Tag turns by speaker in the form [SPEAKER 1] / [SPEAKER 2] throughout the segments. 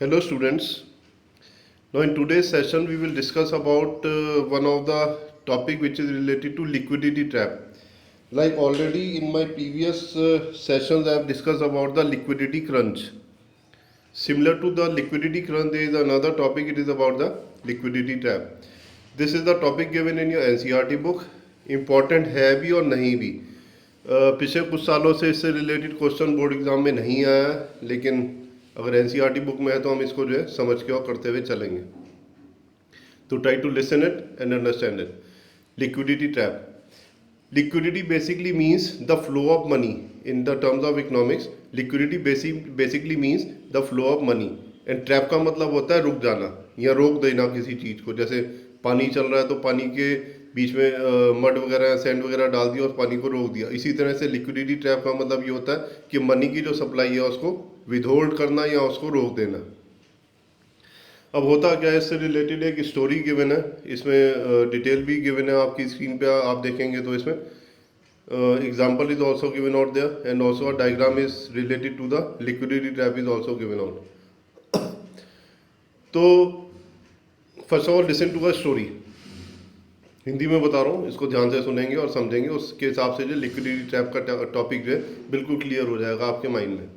[SPEAKER 1] Hello students. Now in today's session we will discuss about one of the topic which is related to liquidity trap. Like already in my previous sessions I have discussed about the liquidity crunch. Similar to the liquidity crunch there is another topic, it is about the liquidity trap. This is the topic given in your NCERT book. Important है भी और नहीं भी. पिछले कुछ सालों से इससे रिलेटेड क्वेश्चन बोर्ड एग्जाम में नहीं आया, लेकिन अगर एनसीईआरटी बुक में है तो हम इसको जो है समझ के और करते हुए चलेंगे. तो try to listen it and understand it. Liquidity trap. Liquidity basically means the flow of money in the terms of economics. Liquidity basically means the flow of money and trap का मतलब होता है रुक जाना या रोक देना किसी चीज़ को. जैसे पानी चल रहा है तो पानी के बीच में मड वगैरह सैंड वगैरह डाल दिया और पानी को रोक दिया. इसी तरह से लिक्विडिटी ट्रैप का मतलब ये होता है कि मनी की जो सप्लाई है उसको विदहोल्ड करना या उसको रोक देना. अब होता क्या है, इससे रिलेटेड एक स्टोरी गिवन है, इसमें डिटेल भी गिवन है. आपकी स्क्रीन पे आप देखेंगे तो इसमें example is also given out there and also a diagram is related to the liquidity trap is also given out. तो first of all listen to a story. Hindi में बता रहा हूँ, इसको ध्यान से सुनेंगे और समझेंगे, उसके हिसाब से जो लिक्विडिटी ट्रैप का टॉपिक जो है बिल्कुल क्लियर हो जाएगा आपके माइंड में.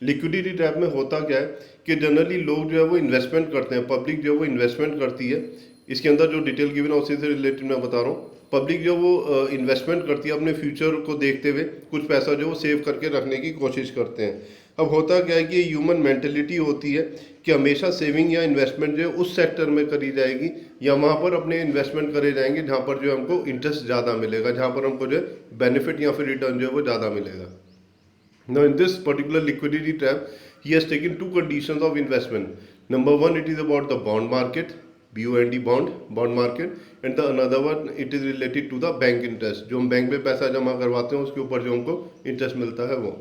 [SPEAKER 1] लिक्विडिटी ट्रैप में होता क्या है कि जनरली लोग जो है वो इन्वेस्टमेंट करते हैं, पब्लिक जो है वो इन्वेस्टमेंट करती है. इसके अंदर जो डिटेल गिवन है उसी से रिलेटेड मैं बता रहा हूँ. पब्लिक जो वो इन्वेस्टमेंट करती है, अपने फ्यूचर को देखते हुए कुछ पैसा जो वो सेव करके रखने की कोशिश करते हैं. अब होता क्या है कि ह्यूमन मेंटेलिटी होती है कि हमेशा सेविंग या इन्वेस्टमेंट जो है उस सेक्टर में करी जाएगी या वहाँ पर अपने इन्वेस्टमेंट करे जाएंगे जहाँ पर जो हमको इंटरेस्ट ज़्यादा मिलेगा, जहाँ पर हमको जो है बेनिफिट या फिर रिटर्न जो है वो ज़्यादा मिलेगा. Now in this particular liquidity trap, he has taken two conditions of investment. Number one, it is about the bond market, BOND bond market, and the another one it is related to the bank interest. जो हम bank में पैसा जमा करवाते हैं उसके ऊपर जो हमको इंटरेस्ट मिलता है वो.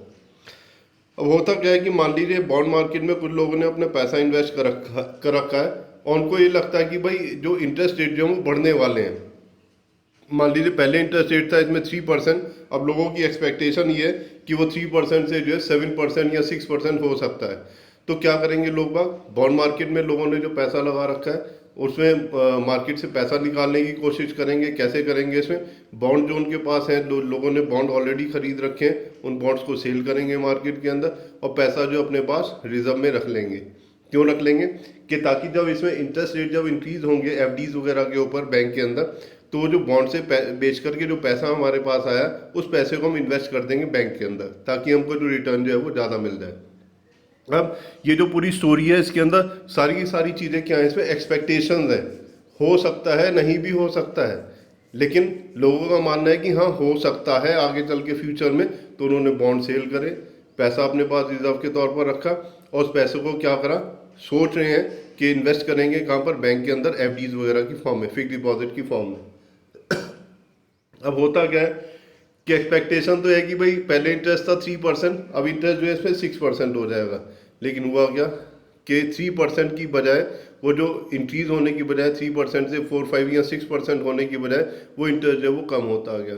[SPEAKER 1] अब होता क्या है कि मान लीजिए बॉन्ड मार्केट में कुछ लोगों ने अपना पैसा इन्वेस्ट कर रखा है और उनको ये लगता है कि भाई जो इंटरेस्ट रेट जो है वो बढ़ने वाले हैं. मान लीजिए पहले इंटरेस्ट रेट था इसमें 3%, अब लोगों की एक्सपेक्टेशन ये है कि वो 3% से जो है 7% या 6% हो सकता है. तो क्या करेंगे लोग बाग, बॉन्ड मार्केट में लोगों ने जो पैसा लगा रखा है उसमें मार्केट से पैसा निकालने की कोशिश करेंगे. कैसे करेंगे, इसमें बॉन्ड जो उनके पास हैं, लोगों ने बॉन्ड ऑलरेडी खरीद रखे हैं, उन बॉन्ड्स को सेल करेंगे मार्केट के अंदर और पैसा जो अपने पास रिजर्व में रख लेंगे. क्यों रख लेंगे कि ताकि जब इसमें इंटरेस्ट रेट जब इंक्रीज होंगे एफडीज वगैरह के ऊपर बैंक के अंदर, तो वो जो बॉन्ड से बेच करके जो पैसा हमारे पास आया उस पैसे को हम इन्वेस्ट कर देंगे बैंक के अंदर ताकि हमको जो रिटर्न जो है वो ज़्यादा मिल जाए. अब ये जो पूरी स्टोरी है इसके अंदर सारी की सारी चीज़ें क्या हैं, इसमें एक्सपेक्टेशंस हैं. हो सकता है, नहीं भी हो सकता है, लेकिन लोगों का मानना है कि हाँ हो सकता है आगे चल के फ्यूचर में. तो उन्होंने बॉन्ड सेल करे, पैसा अपने पास रिजर्व के तौर पर रखा और उस पैसों को क्या करा, सोच रहे हैं कि इन्वेस्ट करेंगे कहाँ पर, बैंक के अंदर एफडीज वगैरह की फॉर्म में, फिक्स डिपॉजिट की फॉर्म में. अब होता क्या है कि एक्सपेक्टेशन तो है कि भाई पहले इंटरेस्ट था 3%, अब इंटरेस्ट जो है इसमें 6% हो जाएगा. लेकिन हुआ क्या कि 3% की बजाय वो जो इंक्रीज होने की बजाय 3% से 4, 5 या 6% होने की बजाय वो इंटरेस्ट जो है वो कम होता गया.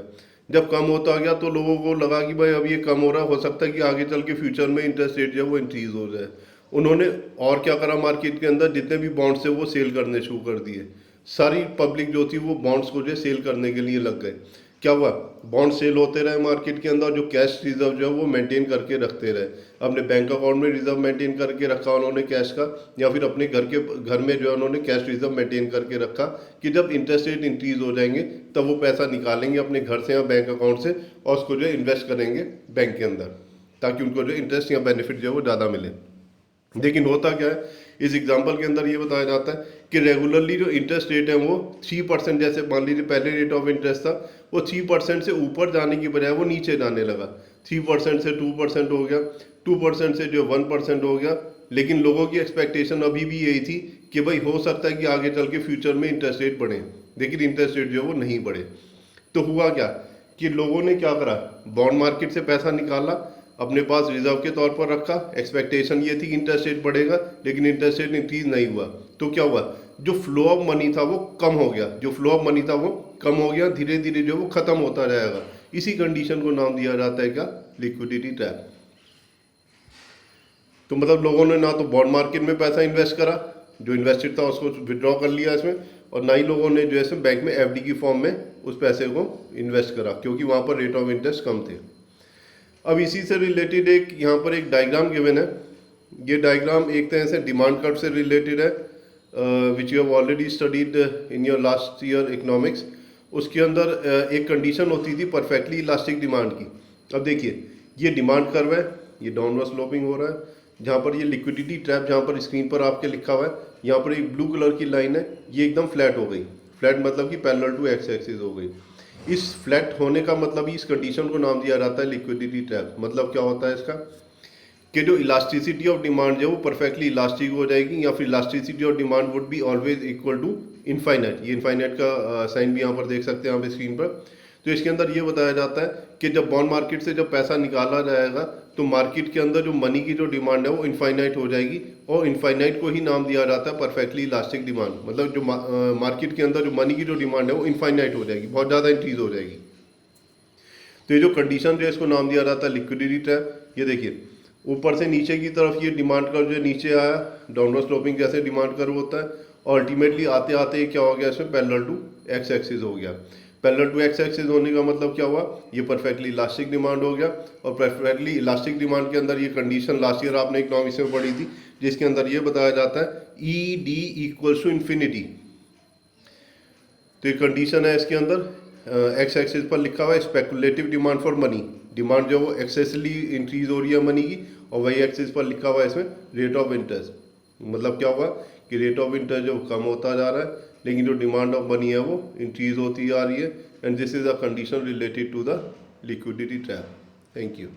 [SPEAKER 1] जब कम होता गया तो लोगों को लगा कि भाई अब ये कम हो रहा, हो सकता है कि आगे चल के फ्यूचर में इंटरेस्ट रेट जो है वो इंक्रीज हो जाए. उन्होंने और क्या करा, मार्केट के अंदर जितने भी बॉन्ड्स थे वो सेल करने शुरू कर दिए. सारी पब्लिक जो थी वो बॉन्ड्स को जो सेल करने के लिए लग गए. क्या हुआ, बॉन्ड सेल होते रहे मार्केट के अंदर, जो कैश रिजर्व जो है वो मेंटेन करके रखते रहे. अपने बैंक अकाउंट में रिजर्व मेंटेन करके रखा उन्होंने कैश का, या फिर अपने घर में जो है उन्होंने कैश रिजर्व मेंटेन करके रखा कि जब इंटरेस्ट रेट इंक्रीज हो जाएंगे तब वो पैसा निकालेंगे अपने घर से या बैंक अकाउंट से और उसको जो है इन्वेस्ट करेंगे बैंक के अंदर ताकि उनको जो इंटरेस्ट या बेनिफिट जो है वो ज़्यादा मिले. लेकिन होता क्या है, इस एग्जाम्पल के अंदर ये बताया जाता है कि रेगुलरली जो इंटरेस्ट रेट है वो 3%, जैसे मान लीजिए पहले रेट ऑफ इंटरेस्ट था वो 3% से ऊपर जाने की बजाय वो नीचे जाने लगा. 3% से 2% हो गया, 2% से जो 1% हो गया. लेकिन लोगों की एक्सपेक्टेशन अभी भी यही थी कि भाई हो सकता है कि आगे चल के फ्यूचर में इंटरेस्ट रेट बढ़े, लेकिन इंटरेस्ट रेट जो है वो नहीं बढ़े. तो हुआ क्या कि लोगों ने क्या करा, बॉन्ड मार्केट से पैसा निकाला, अपने पास रिजर्व के तौर पर रखा. एक्सपेक्टेशन ये थी कि इंटरेस्ट रेट बढ़ेगा, लेकिन इंटरेस्ट रेट इंक्रीज नहीं हुआ. तो क्या हुआ, जो फ्लो ऑफ मनी था वो कम हो गया, जो फ्लो ऑफ मनी था वो कम हो गया, धीरे धीरे जो वो खत्म होता जाएगा. इसी कंडीशन को नाम दिया जाता है क्या, लिक्विडिटी ट्रैप. तो मतलब लोगों ने ना तो बॉन्ड मार्केट में पैसा इन्वेस्ट करा, जो इन्वेस्टेड था उसको विड्रॉ कर लिया इसमें, और ना ही लोगों ने जो है बैंक में एफडी की फॉर्म में उस पैसे को इन्वेस्ट करा, क्योंकि वहाँ पर रेट ऑफ इंटरेस्ट कम थे। अब इसी से रिलेटेड एक यहाँ पर एक डायग्राम गिवन है। ये डायग्राम एक तरह से डिमांड कर्व से रिलेटेड है, which you have already studied in your last year economics. उसके अंदर एक कंडीशन होती थी परफेक्टली इलास्टिक डिमांड की। अब देखिए ये डिमांड कर्व है, ये डाउनवर्ड स्लोपिंग हो रहा है, जहाँ पर ये लिक्विडिटी ट्रैप जहाँ पर स्क्रीन पर आपके लिखा हुआ है, यहाँ पर एक ब्लू कलर की लाइन है, ये एकदम फ्लैट हो गई। फ्लैट मतलब कि पैरेलल टू एक्स एक्सिस हो गई। इस फ्लैट होने का मतलब इस कंडीशन को नाम दिया जाता है लिक्विडिटी ट्रैप। मतलब क्या होता है इसका कि जो इलास्टिसिटी ऑफ डिमांड जो वो परफेक्टली इलास्टिक हो जाएगी, या फिर elasticity of demand would be always equal to infinite. ये इनफाइनाइट का साइन भी यहाँ पर देख सकते हैं यहाँ पे स्क्रीन पर। तो इसके अंदर ये बताया जाता है कि जब बॉन्ड मार्केट से जब पैसा निकाला जाएगा तो मार्केट के अंदर जो मनी की जो डिमांड है वो इनफाइनाइट हो जाएगी, और इनफाइनाइट को ही नाम दिया जाता है परफेक्टली इलास्टिक डिमांड। मतलब जो मार्केट के अंदर जो मनी की जो डिमांड है वो इनफाइनाइट हो जाएगी, बहुत ज़्यादा इंक्रीज हो जाएगी। तो ये जो कंडीशन जो है इसको नाम दिया जाता है लिक्विडिटी ट्रैप। ये देखिए ऊपर से नीचे की तरफ ये डिमांड कर्व जो नीचे आया, डाउनवर्ड स्लोपिंग जैसे डिमांड कर्व होता है, और अल्टीमेटली आते आते क्या हो गया, इसमें पैरेलल टू एक्स एक्सिस हो गया। पैरेलल टू एक्स एक्सिस होने का मतलब क्या हुआ, ये परफेक्टली इलास्टिक डिमांड हो गया। और परफेक्टली इलास्टिक डिमांड के अंदर ये कंडीशन लास्ट ईयर आपने इकोनॉमिक्स में पढ़ी थी, जिसके अंदर ये बताया जाता है E D equals to infinity. तो ये कंडीशन है इसके अंदर, एक्स एक्सिस पर लिखा हुआ है speculative demand for money, demand जो वो एक्सेसली इंक्रीज हो रही है मनी की, और वही एक्सिस पर लिखा हुआ है इसमें रेट ऑफ इंटरेस्ट। मतलब क्या हुआ कि रेट ऑफ इंटरेस्ट जो कम होता जा रहा है, लेकिन जो डिमांड ऑफ मनी है वो इंक्रीज होती आ रही है, and this is a condition related to the liquidity trap. Thank you.